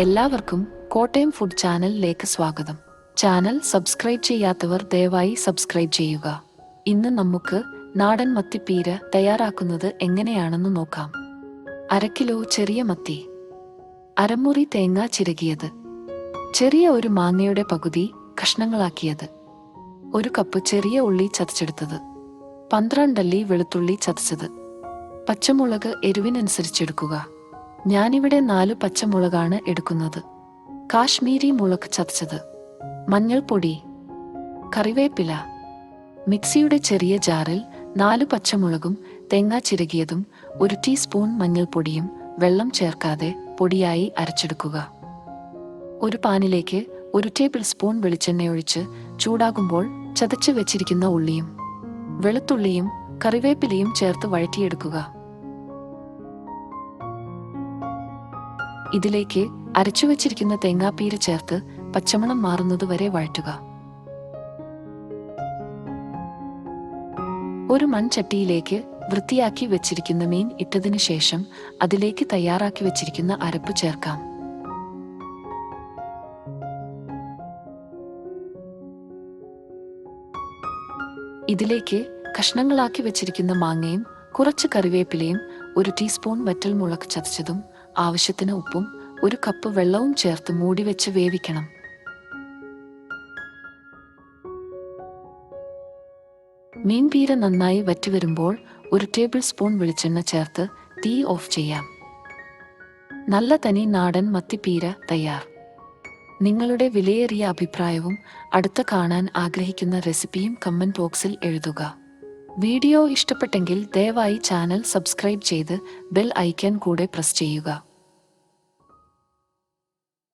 എല്ലാവർക്കും കോട്ടയം ഫുഡ് ചാനലിലേക്ക് സ്വാഗതം. ചാനൽ സബ്സ്ക്രൈബ് ചെയ്യാത്തവർ ദയവായി സബ്സ്ക്രൈബ് ചെയ്യുക. ഇന്ന് നമുക്ക് നാടൻ മത്തിപ്പീര തയ്യാറാക്കുന്നത് എങ്ങനെയാണെന്ന് നോക്കാം. 1/2 കിലോ ചെറിയ മത്തി, അരമുറി തേങ്ങ ചിരകിയത്, ചെറിയ ഒരു മാങ്ങയുടെ പകുതി കഷ്ണങ്ങളാക്കിയത്, 1 കപ്പ് ചെറിയ ഉള്ളി ചതച്ചെടുത്തത്, 12 അല്ലി വെളുത്തുള്ളി ചതച്ചത്, പച്ചമുളക് എരിവിനനുസരിച്ചെടുക്കുക. ഞാനിവിടെ 4 പച്ചമുളകാണ് എടുക്കുന്നത്. കാശ്മീരി മുളക് ചതച്ചത്, മഞ്ഞൾപ്പൊടി, കറിവേപ്പില. മിക്സിയുടെ ചെറിയ ജാറിൽ 4 പച്ചമുളകും തേങ്ങ ചിരകിയതും 1 ടീസ്പൂൺ മഞ്ഞൾപ്പൊടിയും വെള്ളം ചേർക്കാതെ പൊടിയായി അരച്ചെടുക്കുക. ഒരു പാനിലേക്ക് 1 ടേബിൾ സ്പൂൺ വെളിച്ചെണ്ണയൊഴിച്ച് ചൂടാകുമ്പോൾ ചതച്ച് വെച്ചിരിക്കുന്ന ഉള്ളിയും വെളുത്തുള്ളിയും കറിവേപ്പിലയും ചേർത്ത് വഴറ്റിയെടുക്കുക. ഇതിലേക്ക് അരച്ചു വെച്ചിരിക്കുന്ന തേങ്ങാപ്പീര ചേർത്ത് പച്ചമണം മാറുന്നതുവരെ വഴറ്റുക. ഒരു മൺചട്ടിയിലേക്ക് വൃത്തിയാക്കി വെച്ചിരിക്കുന്ന മീൻ ഇട്ടതിനു ശേഷം അതിലേക്ക് തയ്യാറാക്കി വെച്ചിരിക്കുന്ന അരപ്പ് ചേർക്കാം. ഇതിലേക്ക് കഷ്ണങ്ങളാക്കി വെച്ചിരിക്കുന്ന മാങ്ങയും കുറച്ച് കറിവേപ്പിലയും 1 ടീസ്പൂൺ വറ്റൽമുളക് ചതച്ചതും ആവശ്യത്തിന് ഉപ്പും 1 കപ്പ് വെള്ളവും ചേർത്ത് മൂടിവെച്ച് വേവിക്കണം. മീൻപീര നന്നായി വറ്റിവരുമ്പോൾ 1 ടേബിൾ സ്പൂൺ വെളിച്ചെണ്ണ ചേർത്ത് തീ ഓഫ് ചെയ്യാം. നല്ല തനി നാടൻ മത്തിപ്പീര തയ്യാർ. നിങ്ങളുടെ വിലയേറിയ അഭിപ്രായവും അടുത്ത കാണാൻ ആഗ്രഹിക്കുന്ന റെസിപ്പിയും കമന്റ് ബോക്സിൽ എഴുതുക. വീഡിയോ ഇഷ്ടപ്പെട്ടെങ്കിൽ ദയവായി ചാനൽ സബ്സ്ക്രൈബ് ചെയ്ത് ബെൽ ഐക്കൺ കൂടെ പ്രസ് ചെയ്യുക.